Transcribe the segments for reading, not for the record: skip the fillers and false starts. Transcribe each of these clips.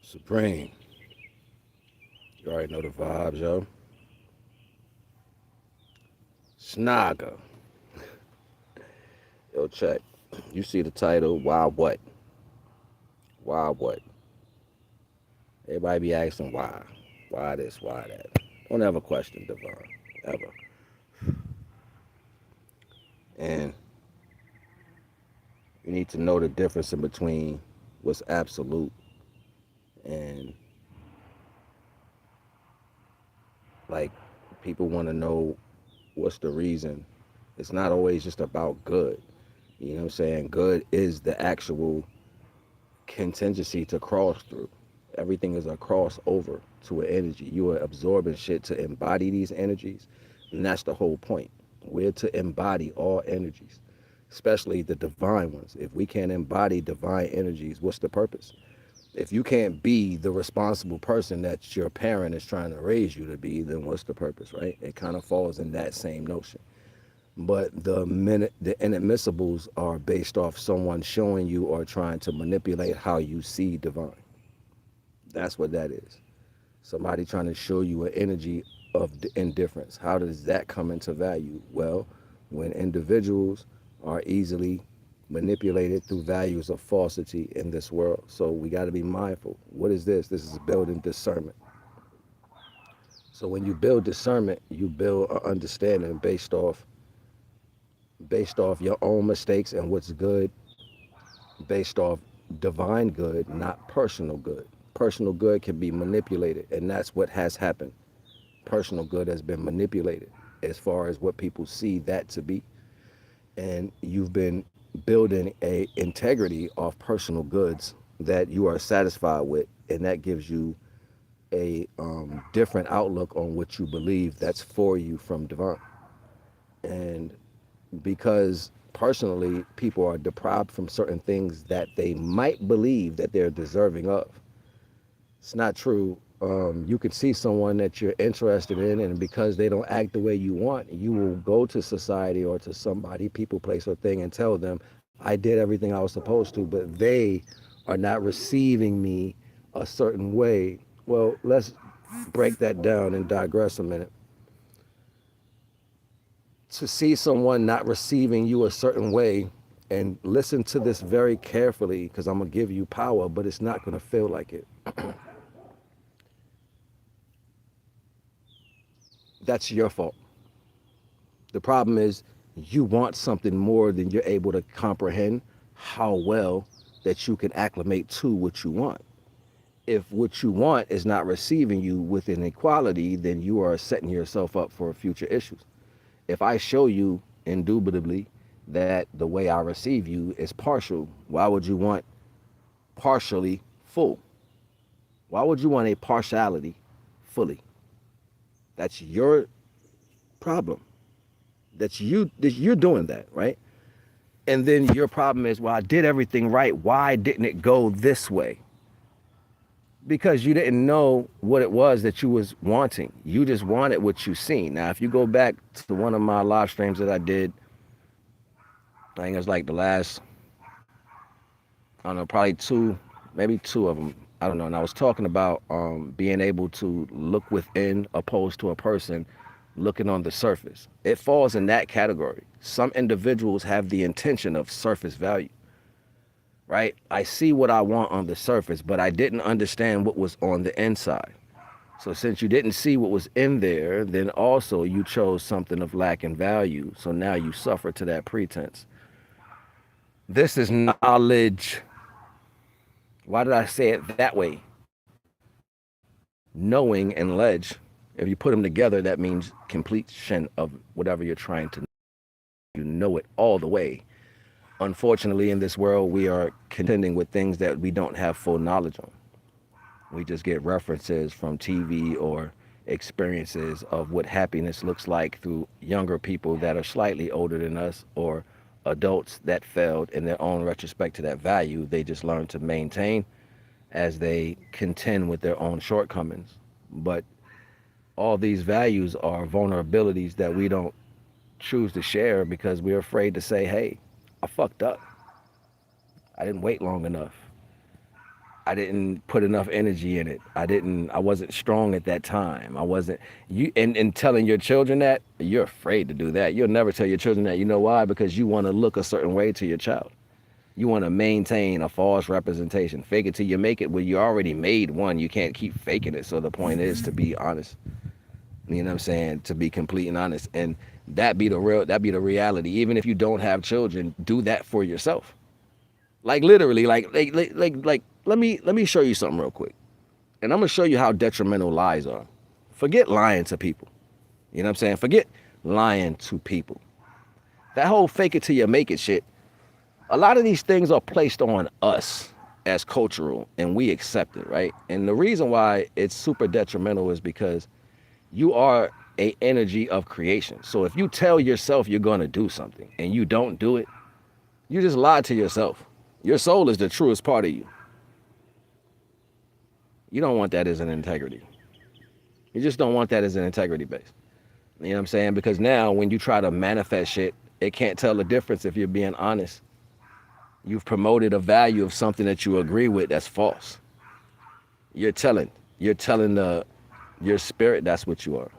Supreme. You already know the vibes, yo. Snaga. Yo, check. You see the title, Why What? Why What? Everybody be asking why. Why this, why that? Don't ever question divine. Ever. And you need to know the difference in between what's absolute and, like, people want to know what's the reason. It's not always just about good. You know what I'm saying? Good is the actual contingency to cross through. Everything is a crossover to an energy. You are absorbing shit to embody these energies. And that's the whole point. We're to embody all energies, especially the divine ones. If we can't embody divine energies, what's the purpose? If you can't be the responsible person that your parent is trying to raise you to be, then what's the purpose, right? It kind of falls in that same notion. But the inadmissibles are based off someone showing you or trying to manipulate how you see divine. That's what that is. Somebody trying to show you an energy of indifference. How does that come into value? Well, when individuals are easily manipulated through values of falsity in this world. So we got to be mindful. What is this? This is building discernment. So when you build discernment, you build an understanding based off your own mistakes and what's good, based off divine good, not personal good. Personal good can be manipulated, and that's what has happened. Personal good has been manipulated as far as what people see that to be. And you've been building a integrity of personal goods that you are satisfied with, and that gives you a different outlook on what you believe that's for you from divine. And because personally people are deprived from certain things that they might believe that they're deserving of, it's not true. You could see someone that you're interested in, and because they don't act the way you want, you will go to society or to somebody, people, place, or thing, and tell them, I did everything I was supposed to, but they are not receiving me a certain way. Well, let's break that down and digress a minute. To see someone not receiving you a certain way, and listen to this very carefully, because I'm going to give you power, but it's not going to feel like it. That's your fault. The problem is you want something more than you're able to comprehend how well that you can acclimate to what you want. If what you want is not receiving you with an equality, then you are setting yourself up for future issues. If I show you indubitably that the way I receive you is partial, why would you want partially full? Why would you want a partiality fully? That's your problem. You're doing that, right? And then your problem is, well, I did everything right. Why didn't it go this way? Because you didn't know what it was that you was wanting. You just wanted what you seen. Now, if you go back to one of my live streams that I did, I think it was like the last, I don't know, probably maybe two of them. I don't know. And I was talking about being able to look within opposed to a person looking on the surface. It falls in that category. Some individuals have the intention of surface value, right? I see what I want on the surface, but I didn't understand what was on the inside. So since you didn't see what was in there, then also you chose something of lack in value. So now you suffer to that pretense. This is knowledge. Why did I say it that way? Knowing and ledge, if you put them together, that means completion of whatever you're trying to know. You know it all the way. Unfortunately, in this world, we are contending with things that we don't have full knowledge on. We just get references from TV or experiences of what happiness looks like through younger people that are slightly older than us, or adults that failed in their own retrospect to that value. They just learn to maintain as they contend with their own shortcomings. But all these values are vulnerabilities that we don't choose to share because we're afraid to say, hey, I fucked up. I didn't wait long enough. I didn't put enough energy in it. I wasn't strong at that time. I wasn't you and telling your children that, you're afraid to do that. You'll never tell your children that. You know why? Because you want to look a certain way to your child. You want to maintain a false representation. Fake it till you make it. Well, you already made one. You can't keep faking it. So the point is to be honest. You know what I'm saying? To be complete and honest. And that be the reality. Even if you don't have children, do that for yourself. Like literally, let me show you something real quick. And I'm gonna show you how detrimental lies are. Forget lying to people. You know what I'm saying? Forget lying to people. That whole fake it till you make it shit. A lot of these things are placed on us as cultural and we accept it, right? And the reason why it's super detrimental is because you are a energy of creation. So if you tell yourself you're gonna do something and you don't do it, you just lied to yourself. Your soul is the truest part of you. You don't want that as an integrity. You just don't want that as an integrity base. You know what I'm saying? Because now when you try to manifest shit, it can't tell the difference if you're being honest. You've promoted a value of something that you agree with that's false. You're telling your spirit that's what you are.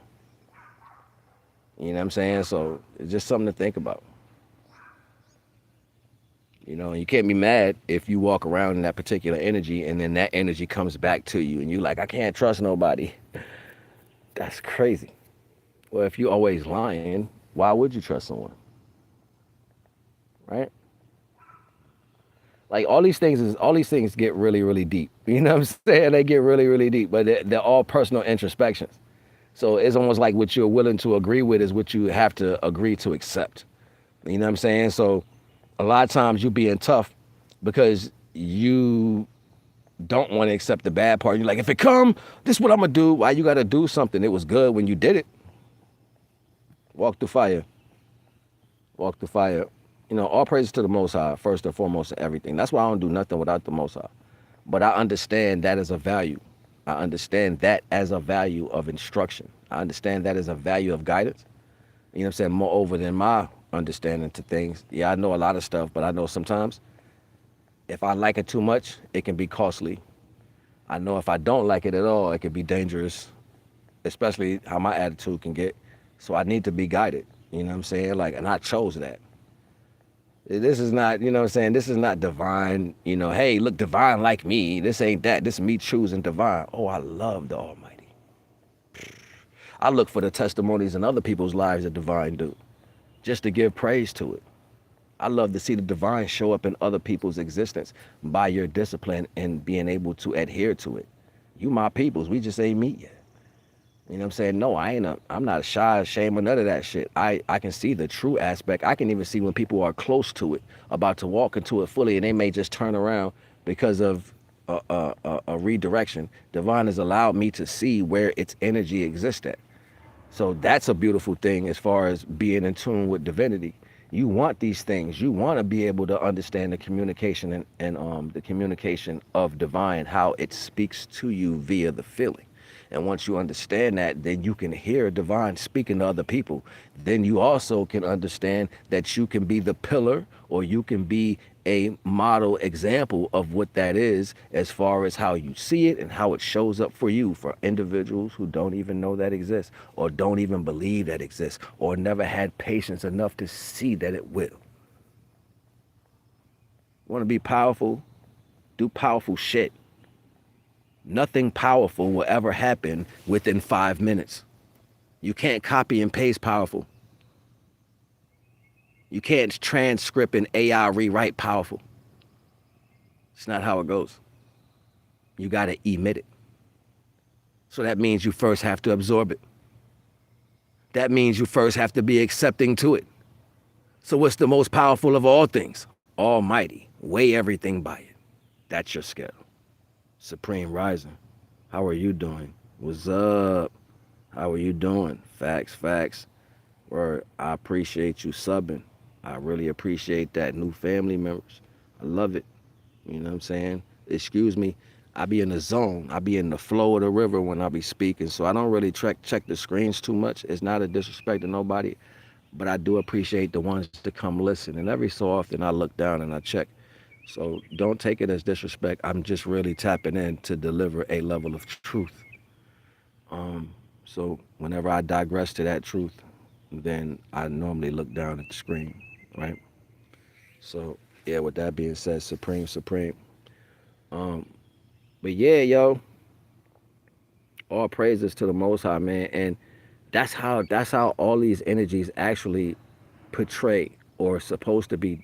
You know what I'm saying? So it's just something to think about. You know, you can't be mad if you walk around in that particular energy and then that energy comes back to you and you're like, I can't trust nobody. That's crazy. Well, if you're always lying, why would you trust someone? Right? Like all these things get really, really deep. You know what I'm saying? They get really, really deep, but they're all personal introspections. So it's almost like what you're willing to agree with is what you have to agree to accept. You know what I'm saying? So a lot of times you being tough because you don't want to accept the bad part. You're like, if it come, this is what I'm gonna do. Why you gotta do something? It was good when you did it. Walk through fire. Walk through fire. You know, all praises to the Most High, first and foremost in everything. That's why I don't do nothing without the Most High. But I understand that as a value. I understand that as a value of instruction. I understand that as a value of guidance. You know what I'm saying? Moreover than my understanding to things. Yeah, I know a lot of stuff, but I know sometimes if I like it too much, it can be costly. I know if I don't like it at all, it can be dangerous, especially how my attitude can get. So I need to be guided. You know what I'm saying? Like, and I chose that. This is not, you know what I'm saying? This is not divine, you know, hey, look, divine like me. This ain't that. This is me choosing divine. Oh, I love the Almighty. I look for the testimonies in other people's lives that divine do, just to give praise to it. I love to see the divine show up in other people's existence by your discipline and being able to adhere to it. You my peoples, we just ain't meet yet. You know what I'm saying? No, I'm not shy, ashamed, or none of that shit. I can see the true aspect. I can even see when people are close to it, about to walk into it fully, and they may just turn around because of a redirection. Divine has allowed me to see where its energy exists at. So that's a beautiful thing as far as being in tune with divinity. You want these things. You want to be able to understand the communication and the communication of divine, how it speaks to you via the feeling. And once you understand that, then you can hear divine speaking to other people. Then you also can understand that you can be the pillar or you can be a model example of what that is as far as how you see it and how it shows up for you, for individuals who don't even know that exists or don't even believe that exists or never had patience enough to see that it will. Want to be powerful? Do powerful shit. Nothing powerful will ever happen within 5 minutes. You can't copy and paste powerful. You can't transcript and AI rewrite powerful. It's not how it goes. You got to emit it. So that means you first have to absorb it. That means you first have to be accepting to it. So what's the most powerful of all things? Almighty. Weigh everything by it. That's your scale. Supreme Rising, how are you doing? What's up? How are you doing? Facts. Word, I appreciate you subbing. I really appreciate that. New family members. I love it. You know what I'm saying? Excuse me. I be in the zone. I be in the flow of the river when I be speaking. So I don't really check the screens too much. It's not a disrespect to nobody. But I do appreciate the ones to come listen. And every so often I look down and I check So don't take it as disrespect. I'm just really tapping in to deliver a level of truth. So whenever I digress to that truth, then I normally look down at the screen, right? So yeah, with that being said, supreme, supreme. Um, but yeah, yo, all praises to the Most High, man, and that's how all these energies actually portray or supposed to be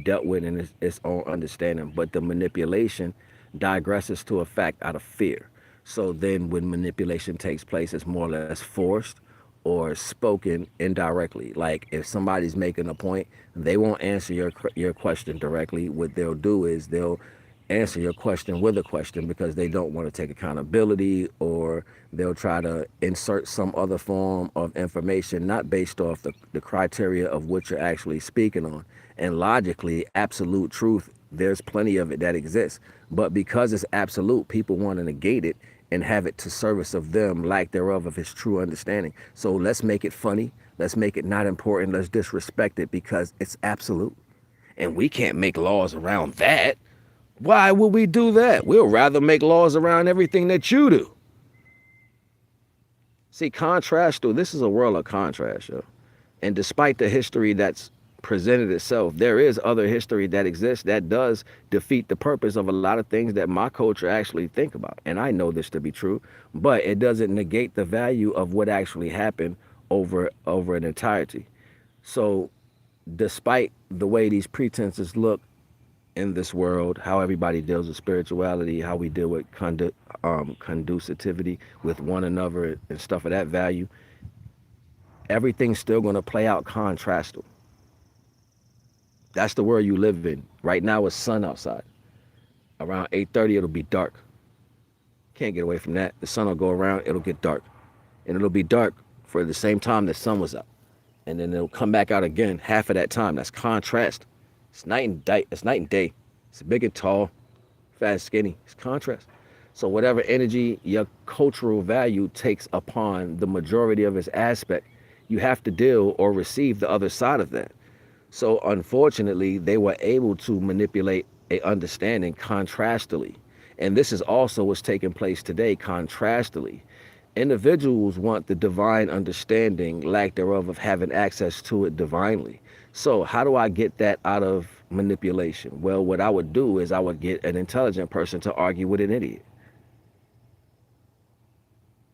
dealt with in its own understanding. But the manipulation digresses to a fact out of fear. So then when manipulation takes place, it's more or less forced or spoken indirectly. Like if somebody's making a point, they won't answer your question directly. What they'll do is they'll answer your question with a question because they don't want to take accountability, or they'll try to insert some other form of information not based off the criteria of what you're actually speaking on. And logically, absolute truth, there's plenty of it that exists. But because it's absolute, people want to negate it and have it to service of them, lack thereof, of its true understanding. So let's make it funny. Let's make it not important. Let's disrespect it because it's absolute. And we can't make laws around that. Why would we do that? We'll rather make laws around everything that you do. See, contrast, though, this is a world of contrast, yo. And despite the history that's presented itself, there is other history that exists that does defeat the purpose of a lot of things that my culture actually think about. And I know this to be true, but it doesn't negate the value of what actually happened over an entirety. So despite the way these pretenses look in this world, how everybody deals with spirituality, how we deal with conducitivity with one another and stuff of that value, everything's still going to play out contrastal. That's the world you live in. Right now it's sun outside. Around 8:30 it'll be dark. Can't get away from that. The sun will go around, it'll get dark. And it'll be dark for the same time the sun was out. And then it'll come back out again half of that time. That's contrast. It's night and day. It's night and day. It's big and tall, fat and skinny. It's contrast. So whatever energy your cultural value takes upon the majority of its aspect, you have to deal or receive the other side of that. So unfortunately, they were able to manipulate a understanding contrastally. And this is also what's taking place today, contrastally. Individuals want the divine understanding, lack thereof, of having access to it divinely. So how do I get that out of manipulation? Well, what I would do is I would get an intelligent person to argue with an idiot.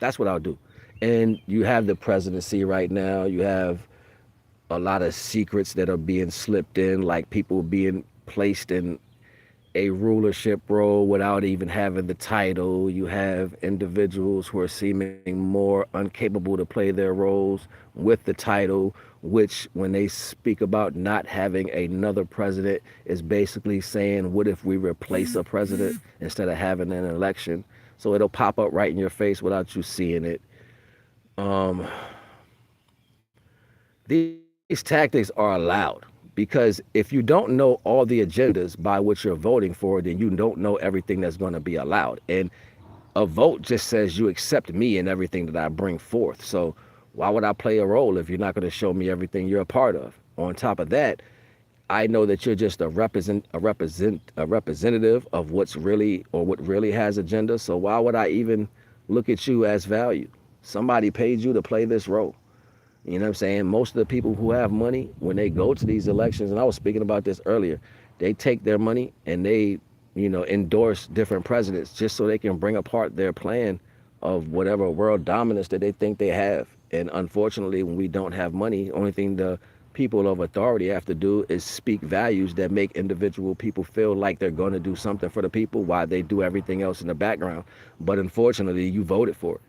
That's what I'll do. And you have the presidency right now. You have a lot of secrets that are being slipped in, like people being placed in a rulership role without even having the title. You have individuals who are seeming more incapable to play their roles with the title, which when they speak about not having another president is basically saying, what if we replace a president instead of having an election? So it'll pop up right in your face without you seeing it. These tactics are allowed because if you don't know all the agendas by which you're voting for, then you don't know everything that's going to be allowed. And a vote just says you accept me and everything that I bring forth. So why would I play a role if you're not going to show me everything you're a part of? On top of that, I know that you're just a representative of what's really, or what really has agenda. So why would I even look at you as value? Somebody paid you to play this role. You know what I'm saying? Most of the people who have money, when they go to these elections, and I was speaking about this earlier, they take their money and they, endorse different presidents just so they can bring apart their plan of whatever world dominance that they think they have. And unfortunately, when we don't have money, only thing the people of authority have to do is speak values that make individual people feel like they're going to do something for the people while they do everything else in the background. But unfortunately, you voted for it.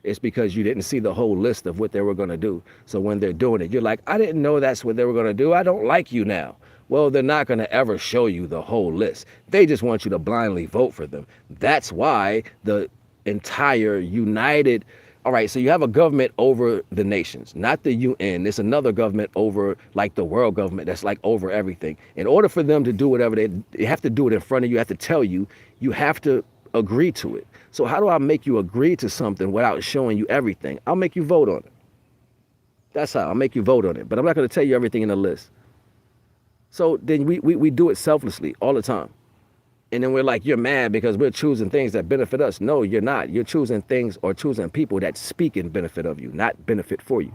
It's because you didn't see the whole list of what they were going to do. So when they're doing it, you're like, I didn't know that's what they were going to do. I don't like you now. Well, they're not going to ever show you the whole list. They just want you to blindly vote for them. That's why the entire united... All right, so you have a government over the nations, not the UN. There's another government over, like, the world government that's, like, over everything. In order for them to do whatever they have to do it in front of you, have to tell you, you have to agree to it. So how do I make you agree to something without showing you everything? I'll make you vote on it. That's how I'll make you vote on it. But I'm not going to tell you everything in the list. So then we do it selflessly all the time. And then we're like, you're mad because we're choosing things that benefit us. No, you're not. You're choosing things or choosing people that speak in benefit of you, not benefit for you.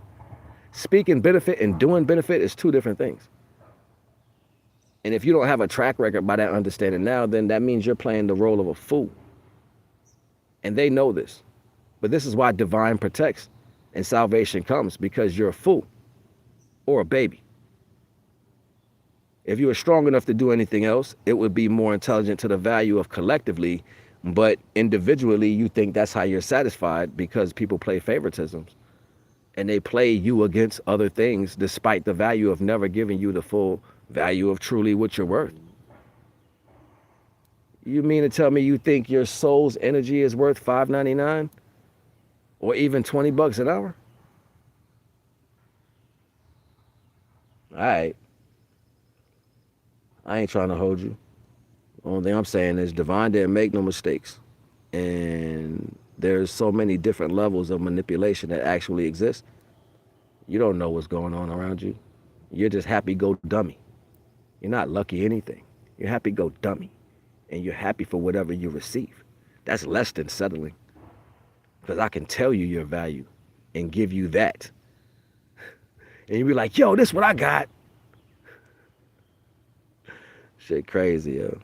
Speaking benefit and doing benefit is two different things. And if you don't have a track record by that understanding now, then that means you're playing the role of a fool. And they know this. But this is why divine protects and salvation comes, because you're a fool or a baby. If you were strong enough to do anything else, it would be more intelligent to the value of collectively, but individually you think that's how you're satisfied because people play favoritisms and they play you against other things despite the value of never giving you the full value of truly what you're worth. You mean to tell me you think your soul's energy is worth $5.99 or even $20 an hour? All right. I ain't trying to hold you. The only thing I'm saying is divine didn't make no mistakes. And there's so many different levels of manipulation that actually exist. You don't know what's going on around you. You're just happy go dummy. You're not lucky anything. You're happy go dummy. And you're happy for whatever you receive. That's less than settling. Because I can tell you your value and give you that. And you be like, yo, this is what I got. Shit crazy, yo.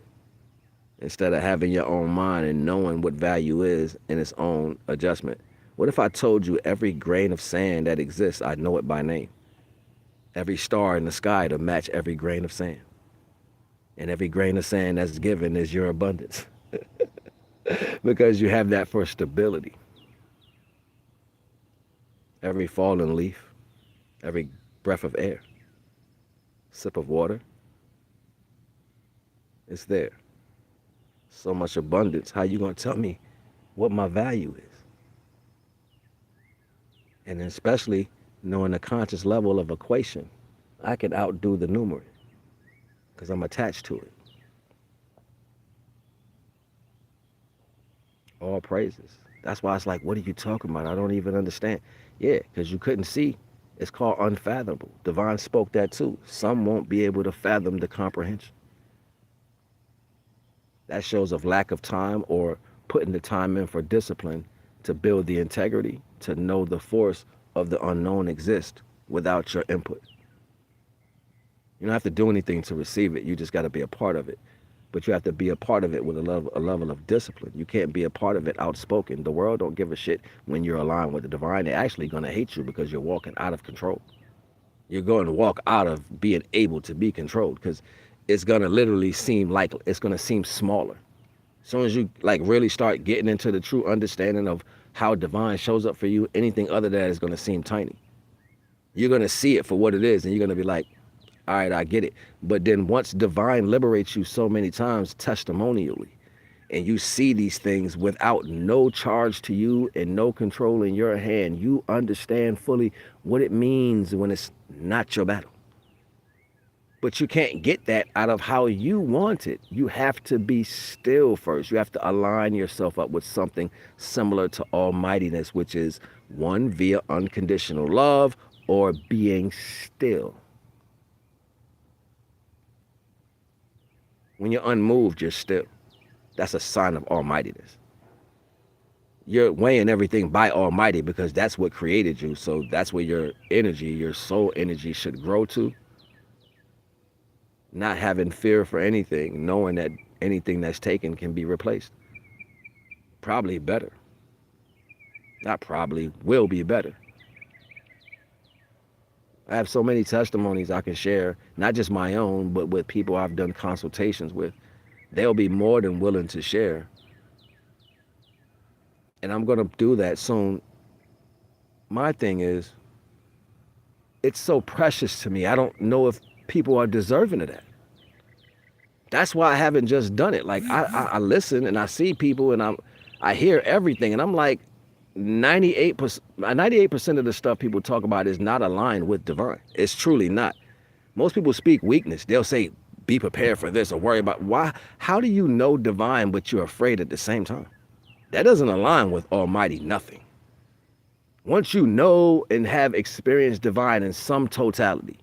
Instead of having your own mind and knowing what value is in its own adjustment. What if I told you every grain of sand that exists, I know it by name? Every star in the sky to match every grain of sand. And every grain of sand that's given is your abundance. Because you have that for stability. Every fallen leaf, every breath of air, sip of water, it's there. So much abundance. How you gonna tell me what my value is? And especially knowing the conscious level of equation, I can outdo the numerator because I'm attached to it. All praises. That's why it's like, what are you talking about? I don't even understand. Yeah, because you couldn't see. It's called unfathomable. Divine spoke that too. Some won't be able to fathom the comprehension. That shows of lack of time or putting the time in for discipline to build the integrity, to know the force of the unknown exists without your input. You don't have to do anything to receive it. You just got to be a part of it. But you have to be a part of it with a level of discipline. You can't be a part of it outspoken. The world don't give a shit when you're aligned with the divine. They're actually going to hate you because you're walking out of control. You're going to walk out of being able to be controlled because it's going to literally seem like it's going to seem smaller. As soon as you like really start getting into the true understanding of how divine shows up for you, anything other than that is going to seem tiny. You're going to see it for what it is and you're going to be like, all right, I get it. But then once divine liberates you so many times testimonially, and you see these things without no charge to you and no control in your hand, you understand fully what it means when it's not your battle. But you can't get that out of how you want it. You have to be still first. You have to align yourself up with something similar to almightiness, which is one, via unconditional love or being still. When you're unmoved, you're still. That's a sign of almightiness. You're weighing everything by Almighty because that's what created you. So that's where your energy, your soul energy should grow to. Not having fear for anything, knowing that anything that's taken can be replaced. Probably better. Not probably, will be better. I have so many testimonies I can share, not just my own, but with people I've done consultations with. They'll be more than willing to share. And I'm going to do that soon. My thing is, it's so precious to me. I don't know if people are deserving of that. That's why I haven't just done it. Like I listen and I see people and I hear everything and I'm like, 98% of the stuff people talk about is not aligned with divine. It's truly not. Most people speak weakness. They'll say, be prepared for this or worry about why. How do you know divine but you're afraid at the same time? That doesn't align with almighty nothing. Once you know and have experienced divine in some totality,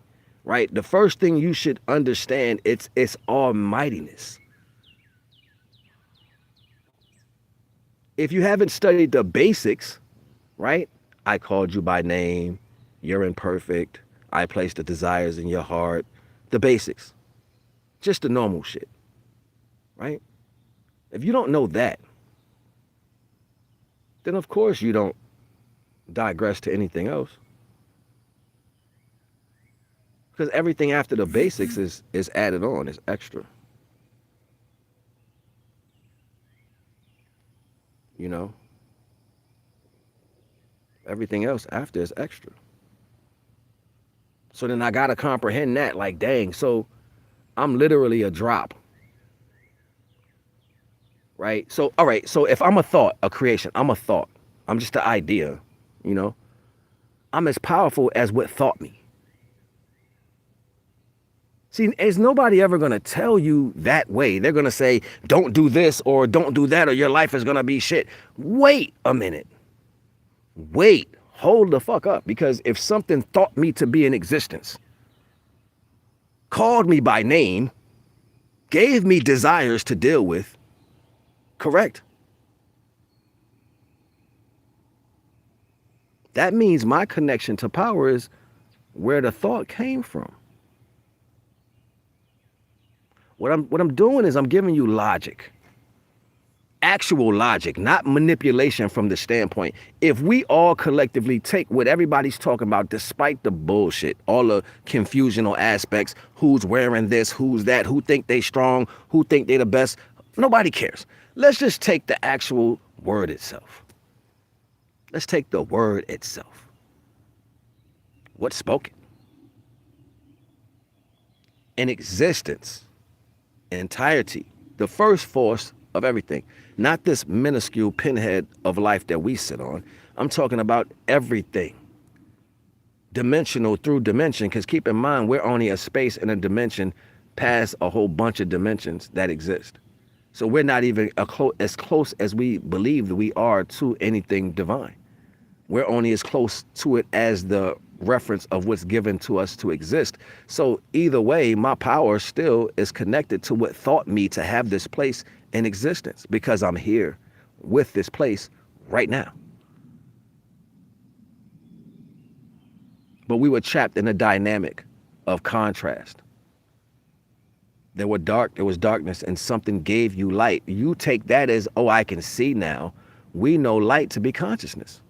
right? The first thing you should understand, it's almightiness. If you haven't studied the basics, right? I called you by name, you're imperfect, I placed the desires in your heart, the basics, just the normal shit, right? If you don't know that, then of course you don't digress to anything else. Because everything after the basics is added on, is extra. You know? Everything else after is extra. So then I gotta comprehend that, like, dang, so I'm literally a drop. Right? So, all right, so if I'm a thought, a creation, I'm a thought. I'm just an idea, you know? I'm as powerful as what thought me. See, is nobody ever gonna tell you that way? They're gonna say, don't do this or don't do that or your life is gonna be shit. Wait a minute. Wait, hold the fuck up. Because if something thought me to be in existence, called me by name, gave me desires to deal with, correct? That means my connection to power is where the thought came from. What I'm doing is I'm giving you logic. Actual logic, not manipulation from the standpoint. If we all collectively take what everybody's talking about, despite the bullshit, all the confusional aspects, who's wearing this, who's that, who think they strong, who think they the best, nobody cares. Let's just take the actual word itself. Let's take the word itself. What's spoken? In existence, entirety, the first force of everything. Not this minuscule pinhead of life that we sit on. I'm talking about everything. Dimensional through dimension, because keep in mind, we're only a space and a dimension past a whole bunch of dimensions that exist. So we're not even as close as we believe that we are to anything divine. We're only as close to it as the reference of what's given to us to exist. So either way, my power still is connected to what thought me to have this place in existence, because I'm here with this place right now. But we were trapped in a dynamic of contrast. There was darkness, and something gave you light. You take that as, oh, I can see now. We know light to be consciousness.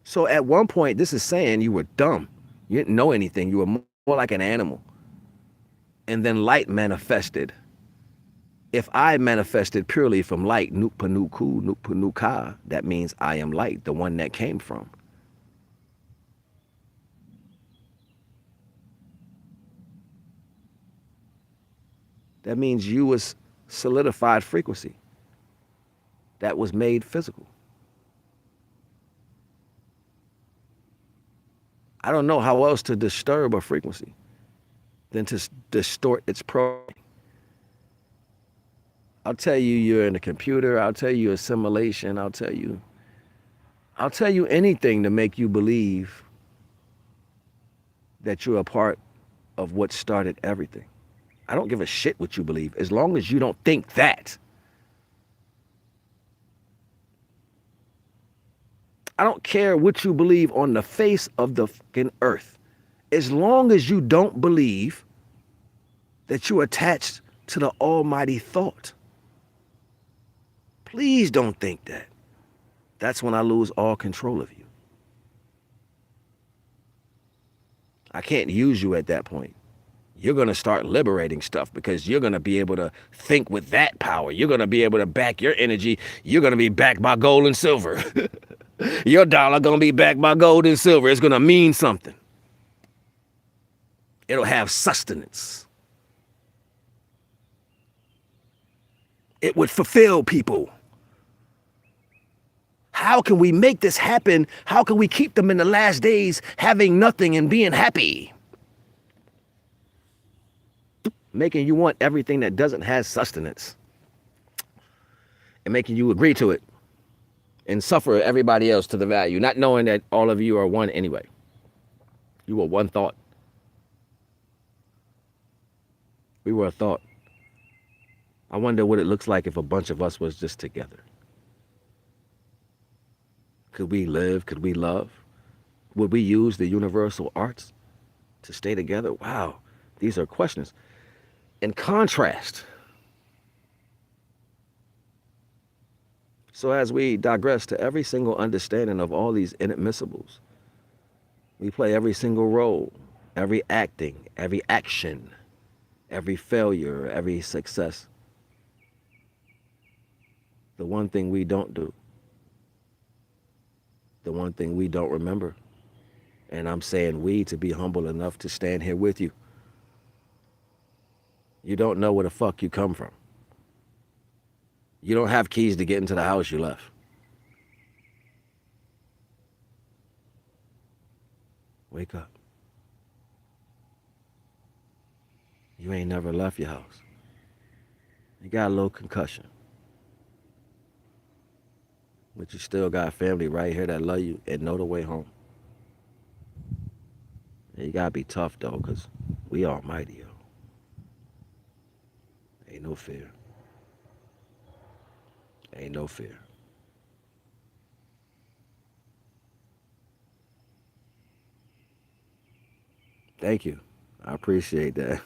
So at one point, this is saying you were dumb. You didn't know anything. You were more like an animal. And then light manifested. If I manifested purely from light, nukpanuku, nukpanuka, that means I am light, the one that came from. That means you was solidified frequency that was made physical. I don't know how else to disturb a frequency than to distort its programming. I'll tell you you're in a computer. I'll tell you assimilation. I'll tell you anything to make you believe that you're a part of what started everything. I don't give a shit what you believe, as long as you don't think that. I don't care what you believe on the face of the fucking earth. As long as you don't believe that you're attached to the almighty thought. Please don't think that. That's when I lose all control of you. I can't use you at that point. You're going to start liberating stuff, because you're going to be able to think with that power. You're going to be able to back your energy. You're going to be backed by gold and silver. Your dollar going to be backed by gold and silver. It's going to mean something. It'll have sustenance. It would fulfill people. How can we make this happen? How can we keep them in the last days having nothing and being happy? Making you want everything that doesn't have sustenance. And making you agree to it. And suffer everybody else to the value. Not knowing that all of you are one anyway. You were one thought. We were a thought. I wonder what it looks like if a bunch of us was just together. Could we live? Could we love? Would we use the universal arts to stay together? Wow, these are questions. In contrast, so as we digress to every single understanding of all these inadmissibles, we play every single role, every acting, every action, every failure, every success. The one thing we don't do, the one thing we don't remember, and I'm saying we to be humble enough to stand here with you. You don't know where the fuck you come from. You don't have keys to get into the house you left. Wake up. You ain't never left your house. You got a little concussion. But you still got family right here that love you and know the way home. And you gotta be tough though, because we almighty, yo. Ain't no fear. Ain't no fear. Thank you. I appreciate that.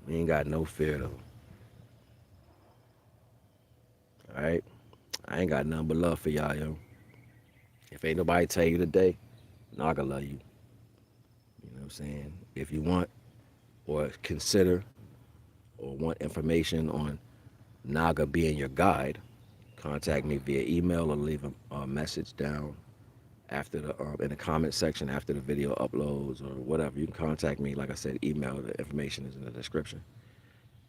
We ain't got no fear though. Alright? I ain't got nothing but love for y'all, yo. If ain't nobody tell you today, Naga love you. You know what I'm saying? If you want or consider or want information on Naga being your guide, contact me via email or leave a message down after the in the comment section after the video uploads or whatever. You can contact me. Like I said, email. The information is in the description,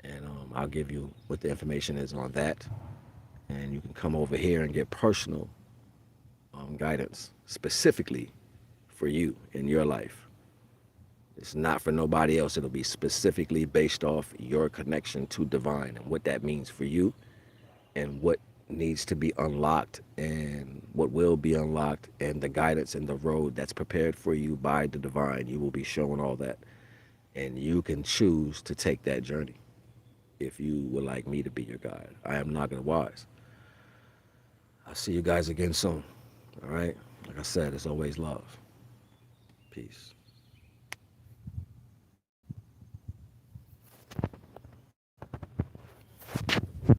and I'll give you what the information is on that. And you can come over here and get personal guidance specifically for you in your life. It's not for nobody else. It'll be specifically based off your connection to divine and what that means for you and what needs to be unlocked and what will be unlocked and the guidance and the road that's prepared for you by the divine. You will be shown all that. And you can choose to take that journey if you would like me to be your guide. I am NAGA The Wise. I'll see you guys again soon. All right? Like I said, it's always love. Peace.